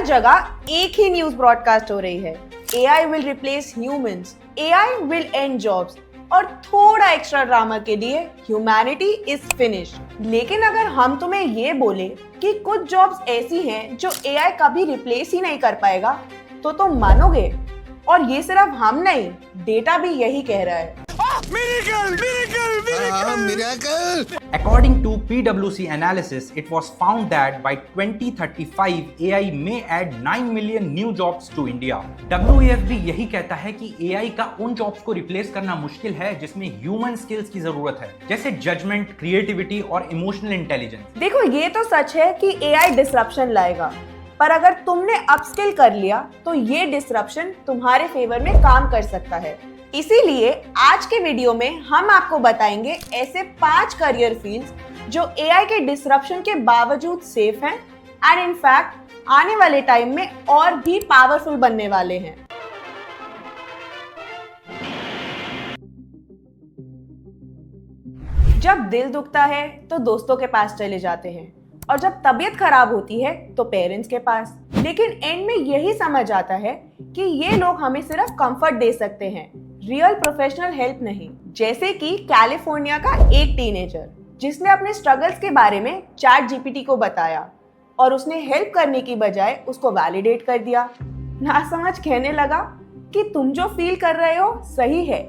हर जगह एक ही news broadcast हो रही है, AI will replace humans, AI will end jobs और थोड़ा एक्स्ट्रा ड्रामा के लिए ह्यूमैनिटी इज फिनिश्ड। लेकिन अगर हम तुम्हें ये बोले कि कुछ जॉब्स ऐसी हैं जो AI कभी रिप्लेस ही नहीं कर पाएगा, तो तुम मानोगे? और ये सिर्फ हम नहीं, डेटा भी यही कह रहा है। Miracle! According to PwC analysis, it was found that by 2035, AI may add 9 million new jobs to India. WEF भी यही कहता है कि AI का उन जॉब्स को रिप्लेस करना मुश्किल है जिसमें ह्यूमन स्किल्स की जरूरत है, जैसे जजमेंट, क्रिएटिविटी और इमोशनल इंटेलिजेंस। देखो, ये तो सच है कि AI डिसरप्शन लाएगा, पर अगर तुमने अपस्किल कर लिया तो ये डिसरप्शन तुम्हारे फेवर में काम कर सकता है। इसीलिए आज के वीडियो में हम आपको बताएंगे ऐसे 5 करियर फील्ड्स जो AI के डिसरप्शन के बावजूद सेफ हैं एंड इनफैक्ट आने वाले टाइम में और भी पावरफुल बनने वाले हैं। जब दिल दुखता है तो दोस्तों के पास चले जाते हैं और जब तबीयत खराब होती है तो पेरेंट्स के पास। लेकिन एंड में यही समझ आता है कि ये लोग हमें सिर्फ कंफर्ट दे सकते हैं, रियल प्रोफेशनल हेल्प नहीं। जैसे कि कैलिफोर्निया का एक टीनेजर जिसने अपने स्ट्रगल्स के बारे में चैट GPT को बताया और उसने हेल्प करने की बजाय उसको वैलिडेट कर दिया। ना समझ कहने लगा कि तुम जो फील कर रहे हो सही है,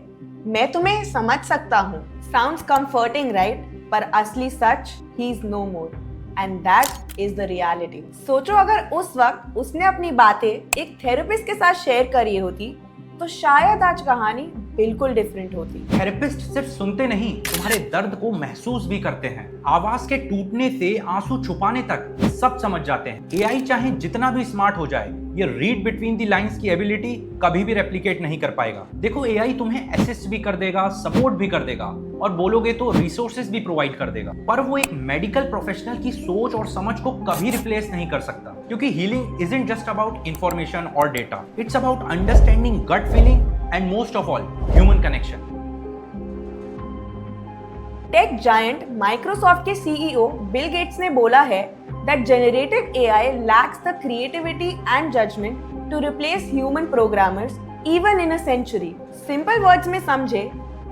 मैं तुम्हें समझ सकता हूँ। Sounds comforting right? पर असली सच, he is no more and that is the reality. सोचो अगर उस वक्त उसने अपनी बातें एक थेरेपिस्ट के साथ शेयर करी होती तो शायद आज कहानी बिल्कुल डिफरेंट होती। थेरेपिस्ट सिर्फ सुनते नहीं, तुम्हारे दर्द को महसूस भी करते हैं। आवाज के टूटने से आंसू छुपाने तक सब समझ जाते हैं। AI चाहे जितना भी स्मार्ट हो जाए, ये रीड बिटवीन द लाइंस की एबिलिटी कभी भी रेप्लिकेट नहीं कर पाएगा। देखो, AI तुम्हें असिस्ट भी कर देगा, सपोर्ट भी कर देगा और बोलोगे तो रिसोर्सेज भी प्रोवाइड कर देगा, पर वो एक मेडिकल प्रोफेशनल की सोच और समझ को कभी रिप्लेस नहीं कर सकता। क्योंकि healing isn't just about information और data, it's about understanding gut feeling and most of all human connection. Tech giant Microsoft के CEO बिल गेट्स ने बोला है that generative AI lacks the creativity and judgment to replace human programmers even in a century. Simple words में समझे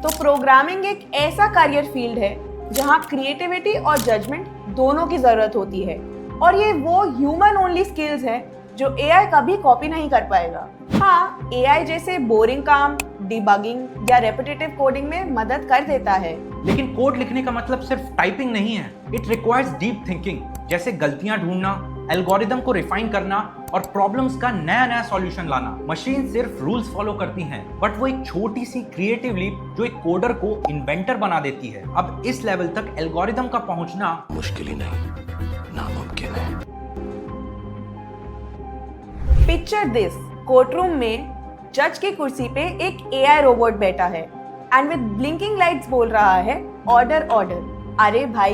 तो programming एक ऐसा career field है जहां क्रिएटिविटी और जजमेंट दोनों की जरूरत होती है, और ये वो ह्यूमन ओनली स्किल्स हैं जो AI कभी कॉपी नहीं कर पाएगा। हाँ, AI जैसे बोरिंग काम, डिबगिंग या रेपिटेटिव कोडिंग में मदद कर देता है, लेकिन कोड लिखने का मतलब सिर्फ टाइपिंग नहीं है। इट रिक्वायर्स डीप थिंकिंग, जैसे गलतियां ढूंढना, एल्गोरिदम को रिफाइन करना और प्रॉब्लम्स का नया नया सॉल्यूशन लाना। मशीन सिर्फ रूल्स फॉलो करती हैं, बट वो एक छोटी सी क्रिएटिव लीप जो एक कोडर को इन्वेंटर बना देती है। अब इस लेवल तक एल्गोरिदम का पहुंचना मुश्किल ही नहीं, नामुमकिन है। पिक्चर दिस, कोर्टरूम में जज की कुर्सी पे एक AI रोबोट बैठा है एंड विद ब्लिंकिंग लाइट्स बोल रहा है, ऑर्डर ऑर्डर। अरे भाई,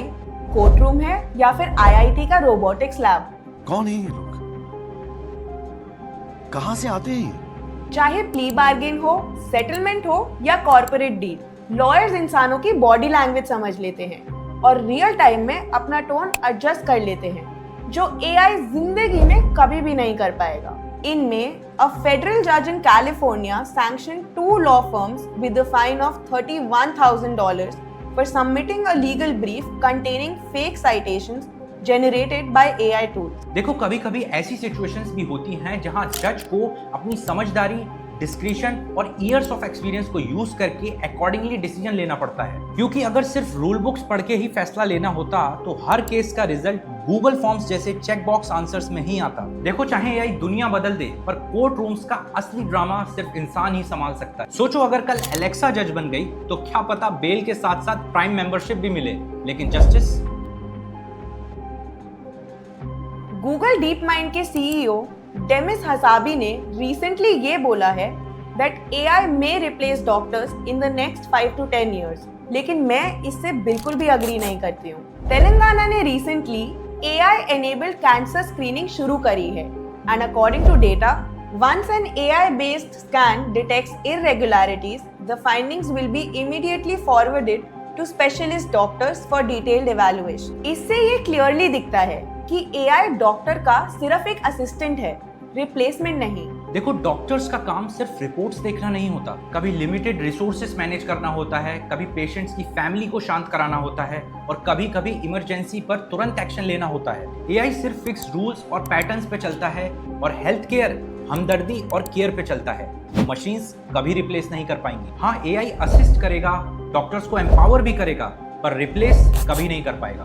कोर्टरूम है या फिर IIT का रोबोटिक्स लैब? कौन है ये लोग? कहां से आते हैं? चाहे प्ली बार्गेन हो, सेटलमेंट हो या कॉर्पोरेट डील, लॉयर्स इंसानों की बॉडी लैंग्वेज समझ लेते हैं और रियल टाइम में अपना टोन एडजस्ट कर लेते हैं, जो AI जिंदगी में कभी भी नहीं कर पाएगा। इनमें a federal judge in California sanctioned 2 law firms with a fine of $31,000 for submitting a legal brief containing fake citations generated by AI tools. देखो, कभी कभी ऐसी सिचुएशंस भी होती हैं जहां जज को अपनी समझदारी, डिस्क्रिशन और इयर्स ऑफ एक्सपीरियंस को यूज करके अकॉर्डिंगली डिसीजन लेना पड़ता है। क्योंकि अगर सिर्फ रूल बुक्स पढ़ के ही फैसला लेना होता तो हर केस का रिजल्ट गूगल फॉर्म्स जैसे चेक बॉक्स आंसर्स में ही आता। देखो, चाहे AI दुनिया बदल दे, पर कोर्ट रूम्स का असली ड्रामा सिर्फ इंसान ही संभाल सकता है। सोचो, अगर कल एलेक्सा जज बन गई तो क्या पता बेल के साथ साथ प्राइम मेंबरशिप भी मिले, लेकिन जस्टिस। गूगल डीप माइंड के CEO डेमिस हसाबी ने रिसेंटली ये बोला है that AI may replace doctors in the next 5 to 10 years, लेकिन मैं इससे बिल्कुल भी अग्री नहीं करती हूँ। तेलंगाना ने recently AI enabled cancer screening शुरू करी है and according to data, once an AI based scan detects irregularities, the findings will be immediately forwarded to specialist doctors for detailed evaluation. इससे ये क्लियरली दिखता है कि एआई डॉक्टर का सिर्फ एक असिस्टेंट है, रिप्लेसमेंट नहीं। देखो, डॉक्टर्स का काम सिर्फ रिपोर्ट्स देखना नहीं होता, कभी लिमिटेड रिसोर्सेस मैनेज करना होता है, कभी पेशेंट्स की फैमिली को शांत कराना होता है और कभी कभी इमरजेंसी पर तुरंत एक्शन लेना होता है। एआई सिर्फ फिक्स रूल्स और पैटर्न्स पे चलता है और हेल्थ केयर हमदर्दी और केयर पे चलता है। मशीन्स कभी रिप्लेस नहीं कर पाएंगी। हाँ, एआई असिस्ट करेगा, डॉक्टर्स को एम्पावर भी करेगा, पर रिप्लेस कभी नहीं कर पाएगा।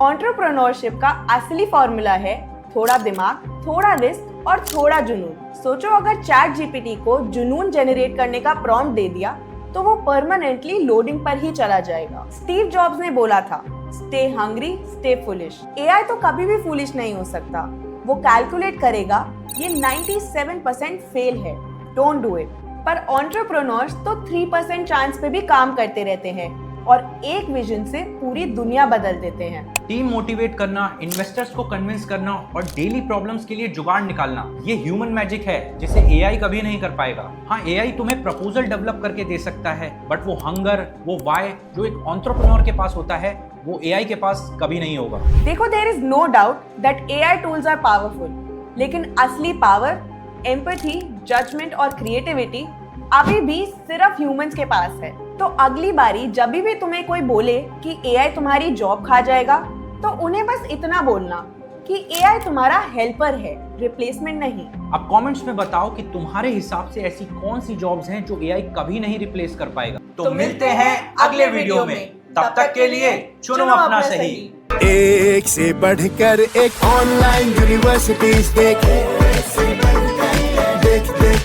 एंटरप्रेन्योरशिप का असली फॉर्मूला है थोड़ा दिमाग, थोड़ा रिस्क और थोड़ा जुनून। सोचो, अगर चैट जीपीटी को जुनून जनरेट करने का प्रॉम्प्ट दे दिया तो वो परमानेंटली लोडिंग पर ही चला जाएगा। स्टीव जॉब्स ने बोला था, stay hungry, stay foolish. AI तो कभी भी फुलिश नहीं हो सकता। वो कैलकुलेट करेगा ये 97% फेल है, डोंट डू इट। पर एंटरप्रेन्योर्स तो 3% चांस पे भी काम करते रहते हैं और एक विजन से पूरी दुनिया बदल देते हैं। टीम मोटिवेट करना, इन्वेस्टर्स को कन्विंस करना और डेली प्रॉब्लम्स के लिए जुगाड़ निकालना, ये ह्यूमन मैजिक है जिसे एआई कभी नहीं कर पाएगा। हाँ, एआई तुम्हें प्रपोजल डेवलप करके दे सकता है, बट वो हंगर, वो वाई जो एक एंटरप्रेन्योर के पास होता है, वो एआई के पास कभी नहीं होगा। देखो, there is no doubt that AI tools are powerful, लेकिन असली पावर, एम्पैथी, जजमेंट और क्रिएटिविटी अभी भी सिर्फ ह्यूमंस के पास है। तो अगली बारी जब भी तुम्हें कोई बोले कि एआई तुम्हारी जॉब खा जाएगा, तो उन्हें बस इतना बोलना कि एआई तुम्हारा हेल्पर है, रिप्लेसमेंट नहीं। अब कमेंट्स में बताओ कि तुम्हारे हिसाब से ऐसी कौन सी जॉब्स हैं जो एआई कभी नहीं रिप्लेस कर पाएगा। तो मिलते हैं अगले वीडियो में, तब तक के लिए चुनो अपना सही। एक से बढ़कर एक ऑनलाइन यूनिवर्सिटीज देख